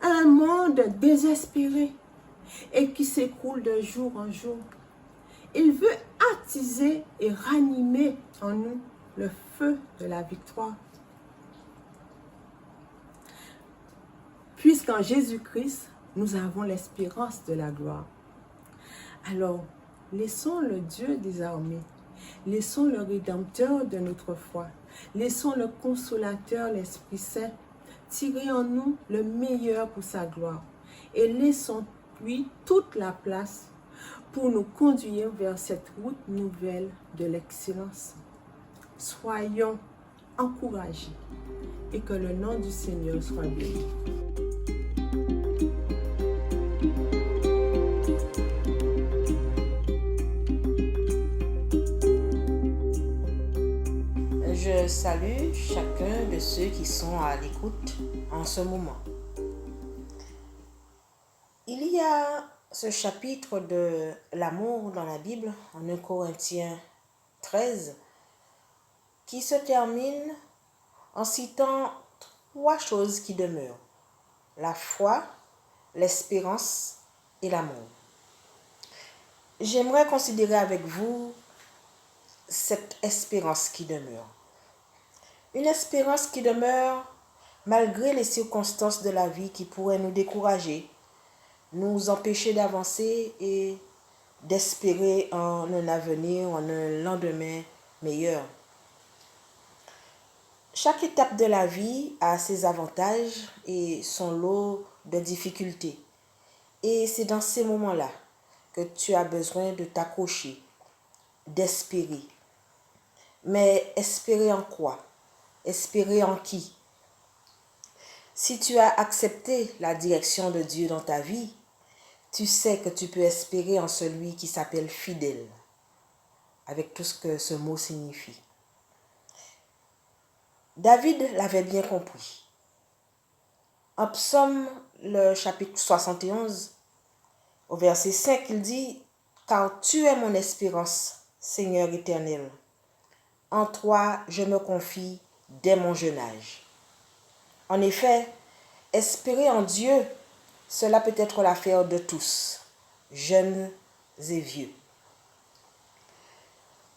un monde désespéré et qui s'écroule de jour en jour. Il veut attiser et ranimer en nous le feu de la victoire. Puisqu'en Jésus-Christ, nous avons l'espérance de la gloire. Alors, laissons le Dieu des armées, laissons le Rédempteur de notre foi, laissons le Consolateur, l'Esprit Saint, tirer en nous le meilleur pour sa gloire et laissons-lui toute la place pour nous conduire vers cette route nouvelle de l'excellence. Soyons encouragés et que le nom du Seigneur soit béni. Je salue chacun de ceux qui sont à l'écoute en ce moment. Il y a ce chapitre de l'amour dans la Bible, en 1 Corinthiens 13, qui se termine en citant 3 choses qui demeurent: la foi, l'espérance et l'amour. J'aimerais considérer avec vous cette espérance qui demeure. Une espérance qui demeure malgré les circonstances de la vie qui pourraient nous décourager, nous empêcher d'avancer et d'espérer en un avenir, en un lendemain meilleur. Chaque étape de la vie a ses avantages et son lot de difficultés. Et c'est dans ces moments-là que tu as besoin de t'accrocher, d'espérer. Mais espérer en quoi? Espérer en qui? Si tu as accepté la direction de Dieu dans ta vie, tu sais que tu peux espérer en celui qui s'appelle fidèle, avec tout ce que ce mot signifie. David l'avait bien compris. En Psaume, le chapitre 71, au verset 5, il dit « Car tu es mon espérance, Seigneur éternel. En toi, je me confie dès mon jeune âge. » En effet, espérer en Dieu, cela peut être l'affaire de tous, jeunes et vieux.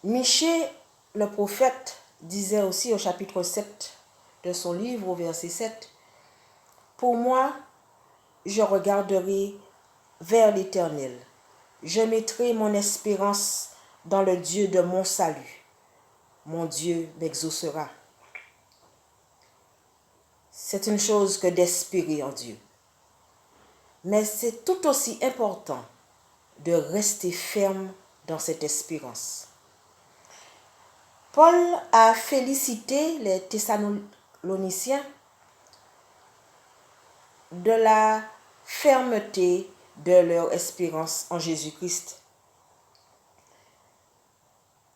Michée, le prophète, disait aussi au chapitre 7 de son livre, au verset 7, « Pour moi, je regarderai vers l'Éternel. Je mettrai mon espérance dans le Dieu de mon salut. Mon Dieu m'exaucera. » C'est une chose que d'espérer en Dieu. Mais c'est tout aussi important de rester ferme dans cette espérance. Paul a félicité les Thessaloniciens de la fermeté de leur espérance en Jésus-Christ.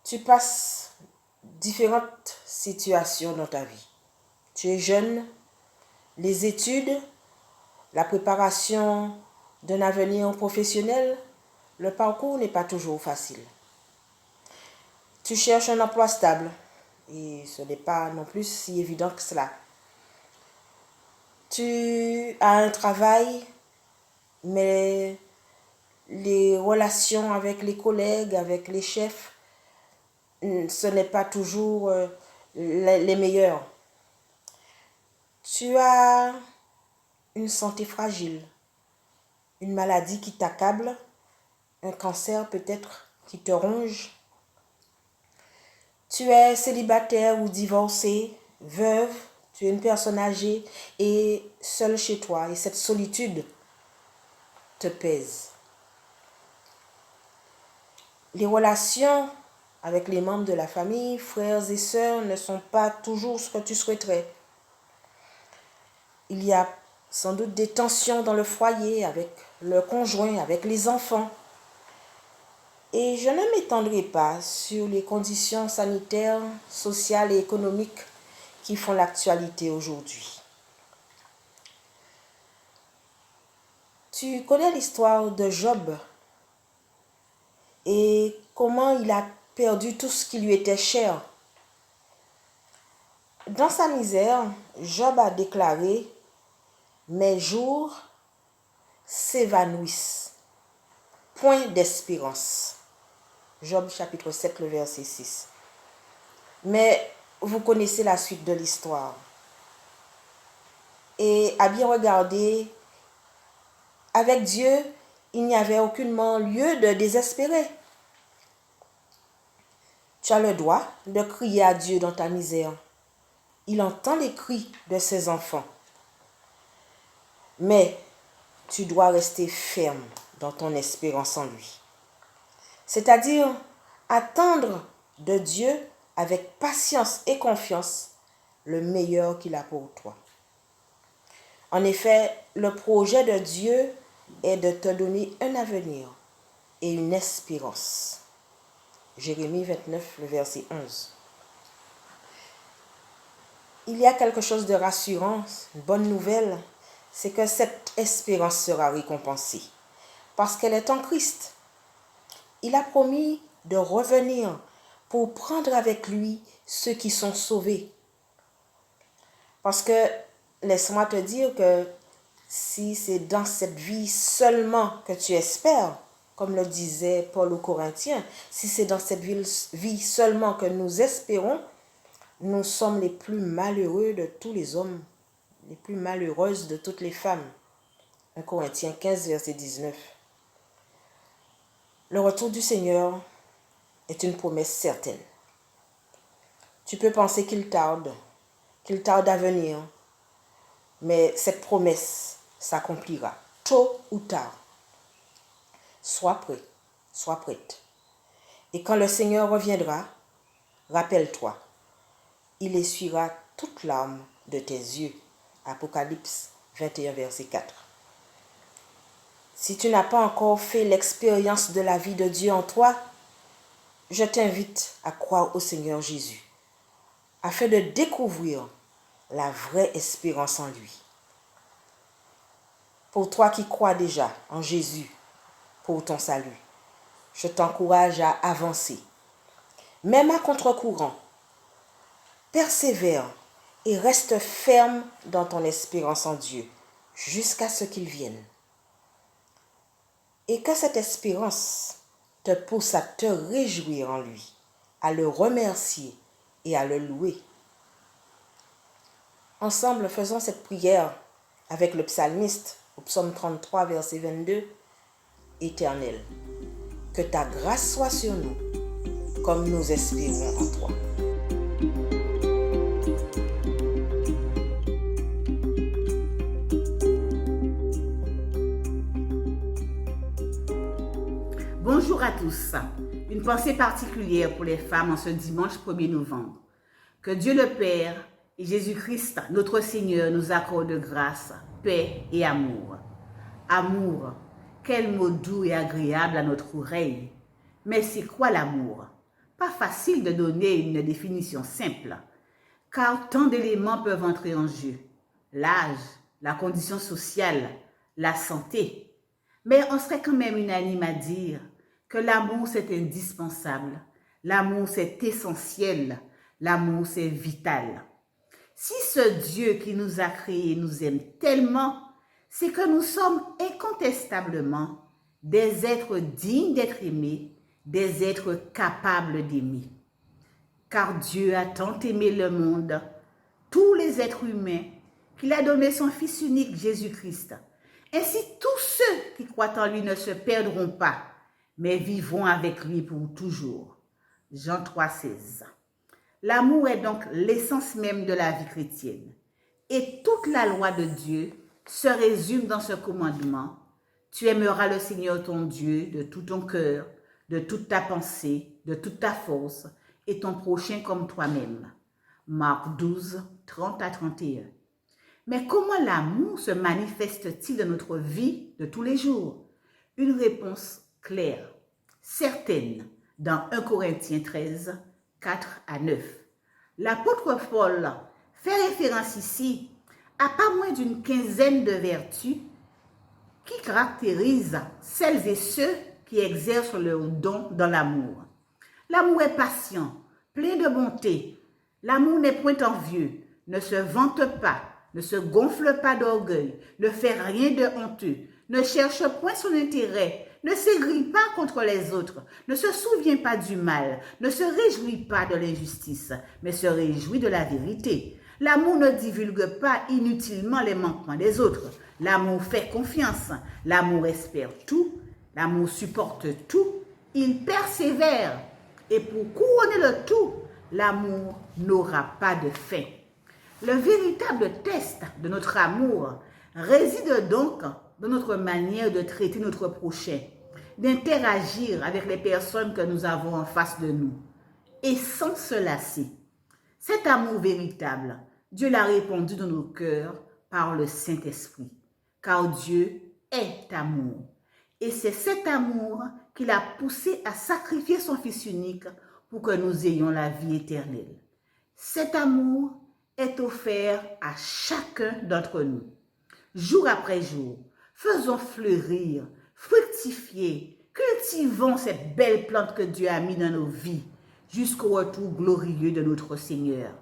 Tu passes différentes situations dans ta vie. Tu es jeune, les études, la préparation d'un avenir professionnel, le parcours n'est pas toujours facile. Tu cherches un emploi stable et ce n'est pas non plus si évident que cela. Tu as un travail, mais les relations avec les collègues, avec les chefs, ce n'est pas toujours les meilleurs. Tu as une santé fragile, une maladie qui t'accable, un cancer peut-être qui te ronge. Tu es célibataire ou divorcé, veuve, tu es une personne âgée et seule chez toi. Et cette solitude te pèse. Les relations avec les membres de la famille, frères et sœurs, ne sont pas toujours ce que tu souhaiterais. Il y a sans doute des tensions dans le foyer avec le conjoint, avec les enfants. Et je ne m'étendrai pas sur les conditions sanitaires, sociales et économiques qui font l'actualité aujourd'hui. Tu connais l'histoire de Job. et comment il a perdu tout ce qui lui était cher. Dans sa misère, Job a déclaré « Mes jours s'évanouissent, point d'espérance ». Job chapitre 7, le verset 6. Mais vous connaissez la suite de l'histoire. Et à bien regarder, avec Dieu, il n'y avait aucunement lieu de désespérer. Tu as le droit de crier à Dieu dans ta misère. Il entend les cris de ses enfants. Mais tu dois rester ferme dans ton espérance en lui. C'est-à-dire attendre de Dieu avec patience et confiance le meilleur qu'il a pour toi. En effet, le projet de Dieu est de te donner un avenir et une espérance. Jérémie 29, le verset 11. Il y a quelque chose de rassurant, une bonne nouvelle, c'est que cette espérance sera récompensée parce qu'elle est en Christ. Il a promis de revenir pour prendre avec lui ceux qui sont sauvés. Parce que, laisse-moi te dire que si c'est dans cette vie seulement que tu espères, comme le disait Paul aux Corinthiens, si c'est dans cette vie seulement que nous espérons, nous sommes les plus malheureux de tous les hommes, les plus malheureuses de toutes les femmes. 1 Corinthiens 15, verset 19. Le retour du Seigneur est une promesse certaine. Tu peux penser qu'il tarde à venir, mais cette promesse s'accomplira tôt ou tard. Sois prêt, sois prête. Et quand le Seigneur reviendra, rappelle-toi, il essuiera toute larme de tes yeux. Apocalypse 21, verset 4. Si tu n'as pas encore fait l'expérience de la vie de Dieu en toi, je t'invite à croire au Seigneur Jésus, afin de découvrir la vraie espérance en lui. Pour toi qui crois déjà en Jésus pour ton salut, je t'encourage à avancer, même à contre-courant. Persévère et reste ferme dans ton espérance en Dieu jusqu'à ce qu'il vienne. Et que cette espérance te pousse à te réjouir en lui, à le remercier et à le louer. Ensemble, faisons cette prière avec le psalmiste au psaume 33, verset 22. Éternel, que ta grâce soit sur nous, comme nous espérons en toi. Bonjour à tous. Une pensée particulière pour les femmes en ce dimanche 1er novembre. Que Dieu le Père et Jésus-Christ, notre Seigneur, nous accordent grâce, paix et amour. Amour, quel mot doux et agréable à notre oreille. Mais c'est quoi l'amour? Pas facile de donner une définition simple, car tant d'éléments peuvent entrer en jeu. L'âge, la condition sociale, la santé. Mais on serait quand même unanime à dire que l'amour c'est indispensable, l'amour c'est essentiel, l'amour c'est vital. Si ce Dieu qui nous a créés nous aime tellement, c'est que nous sommes incontestablement des êtres dignes d'être aimés, des êtres capables d'aimer. Car Dieu a tant aimé le monde, tous les êtres humains, qu'il a donné son Fils unique Jésus-Christ. Ainsi tous ceux qui croient en lui ne se perdront pas, mais vivront avec lui pour toujours. Jean 3,16. L'amour est donc l'essence même de la vie chrétienne. Et toute la loi de Dieu se résume dans ce commandement. Tu aimeras le Seigneur ton Dieu de tout ton cœur, de toute ta pensée, de toute ta force, et ton prochain comme toi-même. Marc 12, 30 à 31. Mais comment l'amour se manifeste-t-il dans notre vie de tous les jours? Une réponse claire, certaine, dans 1 Corinthiens 13, 4 à 9. L'apôtre Paul fait référence ici à pas moins d'une quinzaine de vertus qui caractérisent celles et ceux qui exercent leur don dans l'amour. L'amour est patient, plein de bonté. L'amour n'est point envieux, ne se vante pas, ne se gonfle pas d'orgueil, ne fait rien de honteux, ne cherche point son intérêt, ne s'aigrit pas contre les autres, ne se souvient pas du mal, ne se réjouit pas de l'injustice, mais se réjouit de la vérité. L'amour ne divulgue pas inutilement les manquements des autres. L'amour fait confiance, l'amour espère tout, l'amour supporte tout, il persévère. Et pour couronner le tout, l'amour n'aura pas de fin. Le véritable test de notre amour réside donc dans notre manière de traiter notre prochain, d'interagir avec les personnes que nous avons en face de nous, et sans se lasser. Cet amour véritable, Dieu l'a répandu dans nos cœurs par le Saint-Esprit, car Dieu est amour. Et c'est cet amour qui l'a poussé à sacrifier son Fils unique pour que nous ayons la vie éternelle. Cet amour est offert à chacun d'entre nous. Jour après jour, faisons fleurir, fructifier, cultivons cette belle plante que Dieu a mise dans nos vies jusqu'au retour glorieux de notre Seigneur.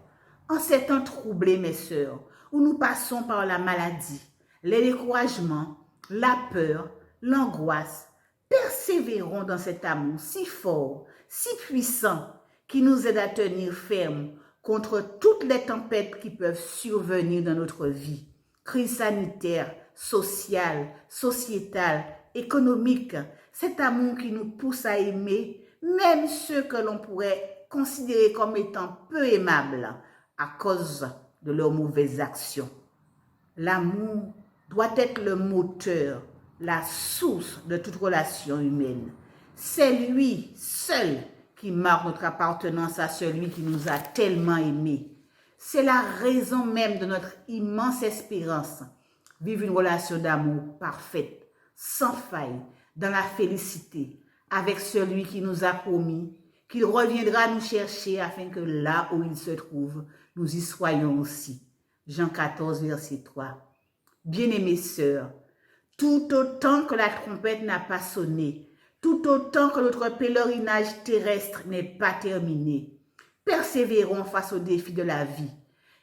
En ces temps troublés, mes sœurs, où nous passons par la maladie, les découragements, la peur, l'angoisse, persévérons dans cet amour si fort, si puissant, qui nous aide à tenir ferme contre toutes les tempêtes qui peuvent survenir dans notre vie. Crise sanitaire, sociale, sociétale, économique, cet amour qui nous pousse à aimer même ceux que l'on pourrait considérer comme étant peu aimables à cause de leurs mauvaises actions. L'amour doit être le moteur, la source de toute relation humaine. C'est lui seul qui marque notre appartenance à celui qui nous a tellement aimés. C'est la raison même de notre immense espérance. Vivre une relation d'amour parfaite, sans faille, dans la félicité, avec celui qui nous a promis qu'il reviendra nous chercher afin que là où il se trouve, nous y soyons aussi. Jean 14, verset 3. Bien-aimées sœurs, tout autant que la trompette n'a pas sonné, tout autant que notre pèlerinage terrestre n'est pas terminé, persévérons face aux défis de la vie.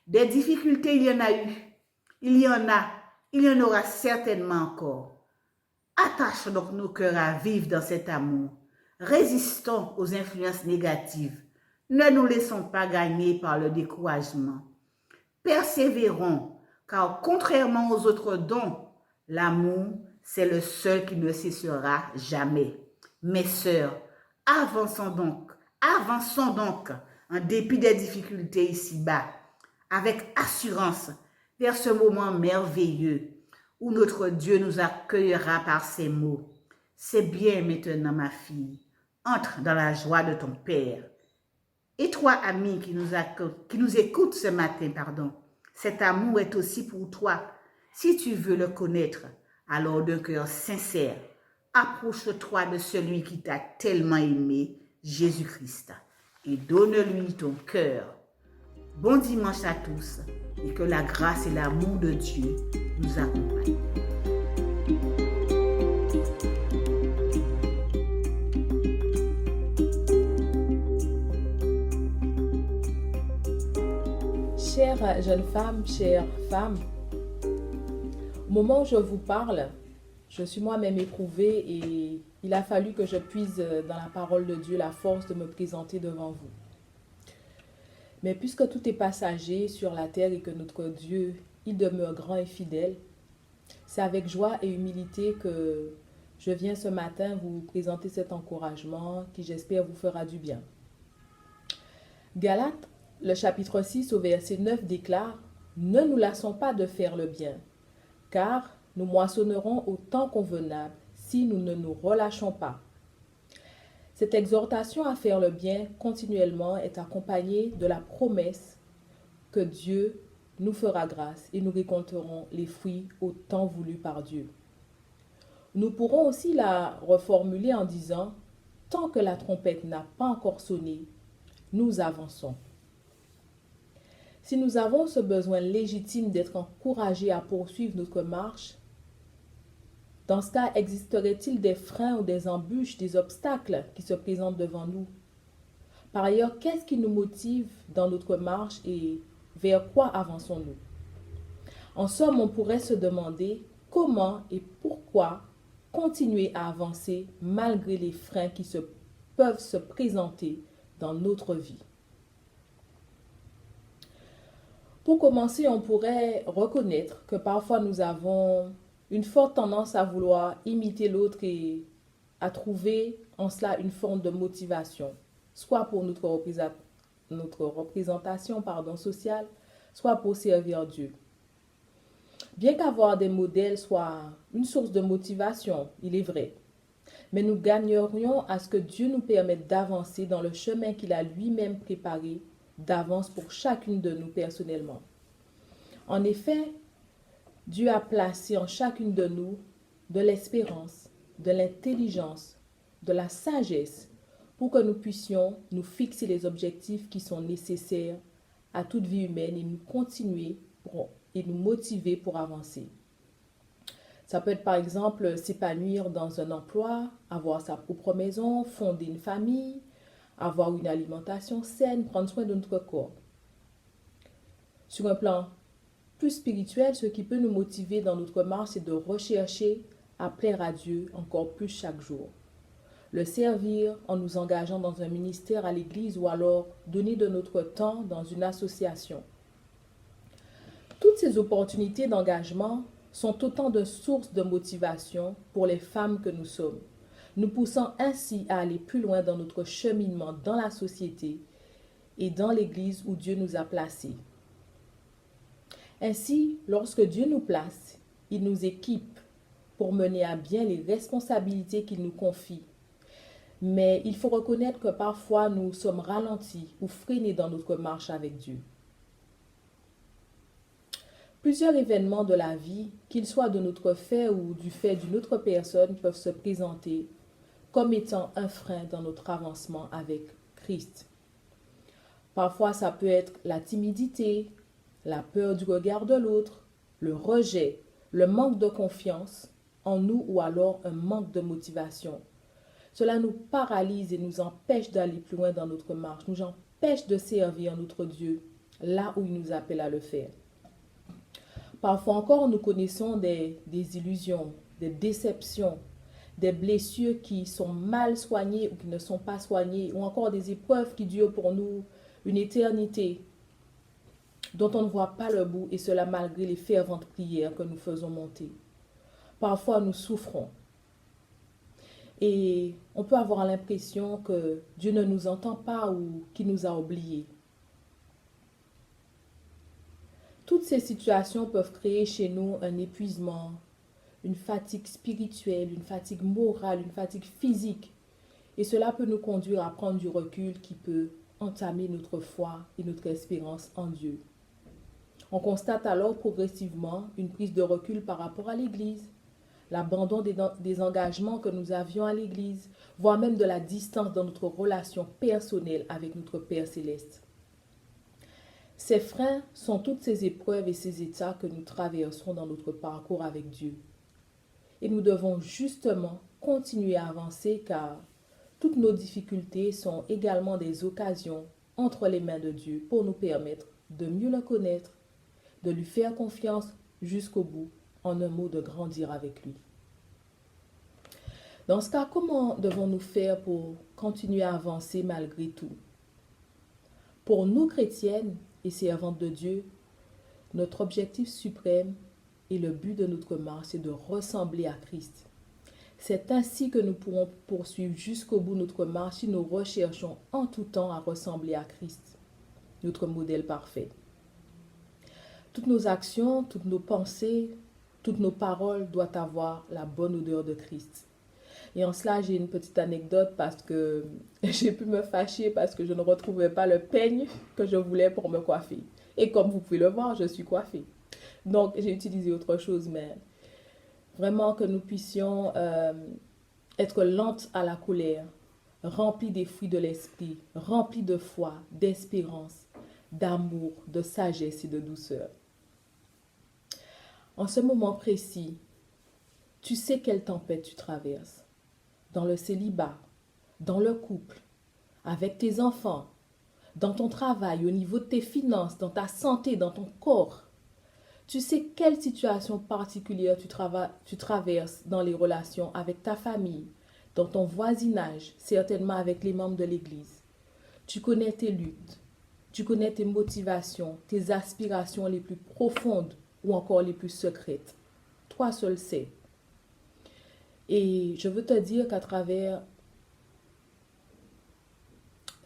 Des difficultés, il y en a eu, il y en aura certainement encore. Attachons donc nos cœurs à vivre dans cet amour. Résistons aux influences négatives. Ne nous laissons pas gagner par le découragement. Persévérons, car contrairement aux autres dons, l'amour, c'est le seul qui ne cessera jamais. Mes sœurs, avançons donc, en dépit des difficultés ici-bas, avec assurance vers ce moment merveilleux où notre Dieu nous accueillera par ses mots. C'est bien maintenant, ma fille, entre dans la joie de ton Père. Et toi, ami qui nous écoute ce matin, cet amour est aussi pour toi. Si tu veux le connaître, alors d'un cœur sincère, approche-toi de celui qui t'a tellement aimé, Jésus-Christ, et donne-lui ton cœur. Bon dimanche à tous et que la grâce et l'amour de Dieu nous accompagnent. Chères jeunes femmes, chères femmes, au moment où je vous parle, je suis moi-même éprouvée et il a fallu que je puise dans la parole de Dieu la force de me présenter devant vous. Mais puisque tout est passager sur la terre et que notre Dieu, il demeure grand et fidèle, c'est avec joie et humilité que je viens ce matin vous présenter cet encouragement qui, j'espère, vous fera du bien. Galates, le chapitre 6 au verset 9 déclare « Ne nous lassons pas de faire le bien, car nous moissonnerons au temps convenable si nous ne nous relâchons pas. » Cette exhortation à faire le bien continuellement est accompagnée de la promesse que Dieu nous fera grâce et nous récolterons les fruits au temps voulu par Dieu. Nous pourrons aussi la reformuler en disant « Tant que la trompette n'a pas encore sonné, nous avançons. » Si nous avons ce besoin légitime d'être encouragés à poursuivre notre marche, Dans ce cas, existerait-il des freins ou des embûches, des obstacles qui se présentent devant nous? Par ailleurs, qu'est-ce qui nous motive dans notre marche et vers quoi avançons-nous? En somme, on pourrait se demander comment et pourquoi continuer à avancer malgré les freins qui peuvent se présenter dans notre vie. Pour commencer, on pourrait reconnaître que parfois nous avons une forte tendance à vouloir imiter l'autre et à trouver en cela une forme de motivation, soit pour notre représentation sociale, soit pour servir Dieu. Bien qu'avoir des modèles soit une source de motivation, il est vrai, mais nous gagnerions à ce que Dieu nous permette d'avancer dans le chemin qu'il a lui-même préparé d'avance pour chacune de nous personnellement. En effet, Dieu a placé en chacune de nous de l'espérance, de l'intelligence, de la sagesse pour que nous puissions nous fixer les objectifs qui sont nécessaires à toute vie humaine et nous continuer et nous motiver pour avancer. Ça peut être par exemple s'épanouir dans un emploi, avoir sa propre maison, fonder une famille, avoir une alimentation saine, prendre soin de notre corps. Sur un plan plus spirituel, ce qui peut nous motiver dans notre marche, c'est de rechercher à plaire à Dieu encore plus chaque jour. Le servir en nous engageant dans un ministère à l'église ou alors donner de notre temps dans une association. Toutes ces opportunités d'engagement sont autant de sources de motivation pour les femmes que nous sommes, nous poussant ainsi à aller plus loin dans notre cheminement dans la société et dans l'église où Dieu nous a placés. Ainsi, lorsque Dieu nous place, il nous équipe pour mener à bien les responsabilités qu'il nous confie. Mais il faut reconnaître que parfois nous sommes ralentis ou freinés dans notre marche avec Dieu. Plusieurs événements de la vie, qu'ils soient de notre fait ou du fait d'une autre personne, peuvent se présenter comme étant un frein dans notre avancement avec Christ. Parfois, ça peut être la timidité, la peur du regard de l'autre, le rejet, le manque de confiance en nous ou alors un manque de motivation. Cela nous paralyse et nous empêche d'aller plus loin dans notre marche, nous empêche de servir notre Dieu là où il nous appelle à le faire. Parfois encore, nous connaissons des illusions, des déceptions, des blessures qui sont mal soignées ou qui ne sont pas soignées, ou encore des épreuves qui durent pour nous une éternité, dont on ne voit pas le bout, et cela malgré les ferventes prières que nous faisons monter. Parfois, nous souffrons. Et on peut avoir l'impression que Dieu ne nous entend pas ou qu'il nous a oubliés. Toutes ces situations peuvent créer chez nous un épuisement, une fatigue spirituelle, une fatigue morale, une fatigue physique. Et cela peut nous conduire à prendre du recul qui peut entamer notre foi et notre espérance en Dieu. On constate alors progressivement une prise de recul par rapport à l'Église, l'abandon des engagements que nous avions à l'Église, voire même de la distance dans notre relation personnelle avec notre Père céleste. Ces freins sont toutes ces épreuves et ces états que nous traversons dans notre parcours avec Dieu. Et nous devons justement continuer à avancer car toutes nos difficultés sont également des occasions entre les mains de Dieu pour nous permettre de mieux le connaître, de lui faire confiance jusqu'au bout, en un mot de grandir avec lui. Dans ce cas, comment devons-nous faire pour continuer à avancer malgré tout? Pour nous chrétiennes et servantes de Dieu, notre objectif suprême et le but de notre marche, c'est de ressembler à Christ. C'est ainsi que nous pourrons poursuivre jusqu'au bout notre marche si nous recherchons en tout temps à ressembler à Christ, notre modèle parfait. Toutes nos actions, toutes nos pensées, toutes nos paroles doivent avoir la bonne odeur de Christ. Et en cela, j'ai une petite anecdote parce que j'ai pu me fâcher parce que je ne retrouvais pas le peigne que je voulais pour me coiffer. Et comme vous pouvez le voir, je suis coiffée. Donc, j'ai utilisé autre chose, mais vraiment que nous puissions être lentes à la colère, remplis des fruits de l'esprit, remplis de foi, d'espérance, d'amour, de sagesse et de douceur. En ce moment précis, Tu sais quelle tempête tu traverses. Dans le célibat, dans le couple, avec tes enfants, dans ton travail, au niveau de tes finances, dans ta santé, dans ton corps. Tu sais quelle situation particulière tu traverses dans les relations avec ta famille, dans ton voisinage, certainement avec les membres de l'Église. Tu connais tes luttes, tu connais tes motivations, tes aspirations les plus profondes ou encore les plus secrètes. Toi seul sais. Et je veux te dire qu'à travers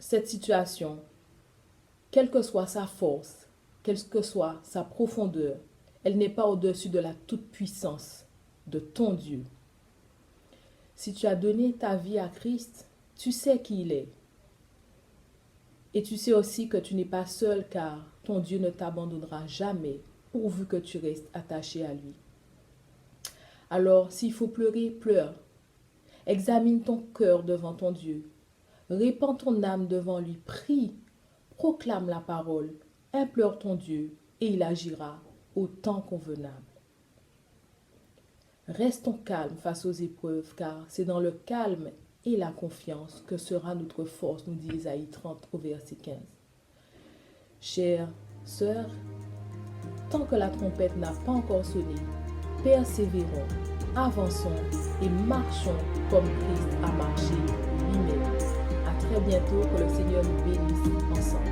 cette situation, quelle que soit sa force, quelle que soit sa profondeur, elle n'est pas au-dessus de la toute-puissance de ton Dieu. Si tu as donné ta vie à Christ, tu sais qui il est. Et tu sais aussi que tu n'es pas seul car ton Dieu ne t'abandonnera jamais pourvu que tu restes attaché à lui. Alors, s'il faut pleurer, pleure. Examine ton cœur devant ton Dieu. Répands ton âme devant lui. Prie, proclame la parole, implore ton Dieu et il agira au temps convenable. Restons calmes face aux épreuves car c'est dans le calme et la confiance que sera notre force, nous dit Ésaïe 30 au verset 15. Chères sœurs, tant que la trompette n'a pas encore sonné, persévérons, avançons et marchons comme Christ a marché lui-même. À très bientôt, que le Seigneur nous bénisse ensemble.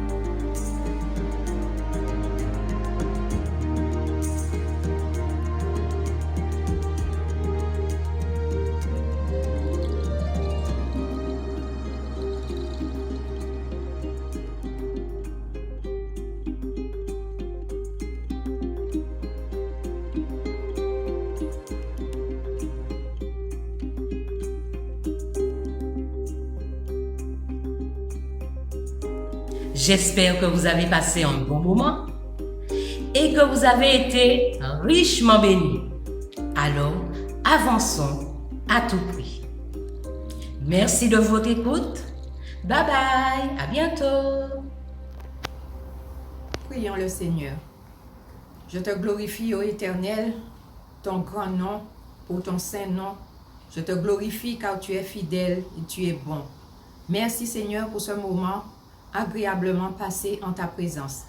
J'espère que vous avez passé un bon moment et que vous avez été richement bénis. Alors, avançons à tout prix. Merci de votre écoute. Bye bye, à bientôt. Prions le Seigneur. Je te glorifie, ô Éternel, ton grand nom, pour ton saint nom. Je te glorifie car tu es fidèle et tu es bon. Merci Seigneur pour ce moment agréablement passé en ta présence.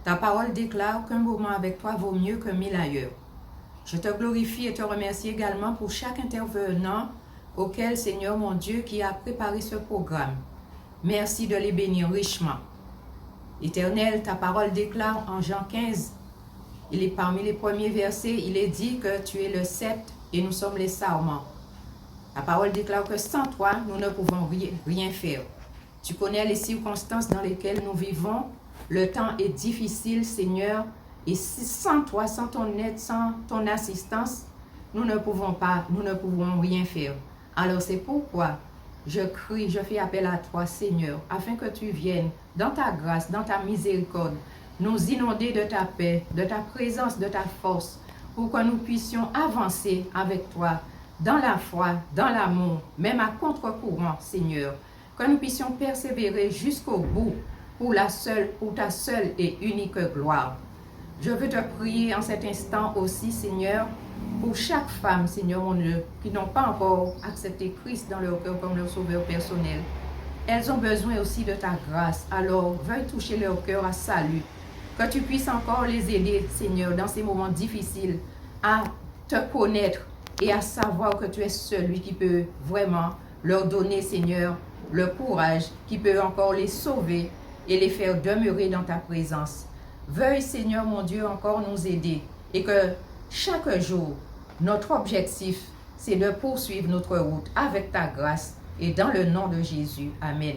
Ta parole déclare qu'un moment avec toi vaut mieux que 1000 ailleurs. Je te glorifie et te remercie également pour chaque intervenant auquel, Seigneur mon Dieu, qui a préparé ce programme. Merci de les bénir richement. Éternel, ta parole déclare en Jean 15, parmi les premiers versets, il est dit que tu es le sceptre et nous sommes les sarments. La parole déclare que sans toi, nous ne pouvons rien faire. Tu connais les circonstances dans lesquelles nous vivons. Le temps est difficile, Seigneur, et sans toi, sans ton aide, sans ton assistance, nous ne pouvons rien faire. Alors c'est pourquoi je crie, je fais appel à toi, Seigneur, afin que tu viennes dans ta grâce, dans ta miséricorde, nous inonder de ta paix, de ta présence, de ta force, pour que nous puissions avancer avec toi dans la foi, dans l'amour, même à contre-courant, Seigneur. Que nous puissions persévérer jusqu'au bout pour ta seule et unique gloire. Je veux te prier en cet instant aussi, Seigneur, pour chaque femme, Seigneur mon Dieu, qui n'ont pas encore accepté Christ dans leur cœur comme leur sauveur personnel. Elles ont besoin aussi de ta grâce. Alors, veuille toucher leur cœur à salut. Que tu puisses encore les aider, Seigneur, dans ces moments difficiles, à te connaître et à savoir que tu es celui qui peut vraiment leur donner, Seigneur, le courage qui peut encore les sauver et les faire demeurer dans ta présence. Veuille, Seigneur mon Dieu, encore nous aider et que chaque jour, notre objectif, c'est de poursuivre notre route avec ta grâce et dans le nom de Jésus. Amen.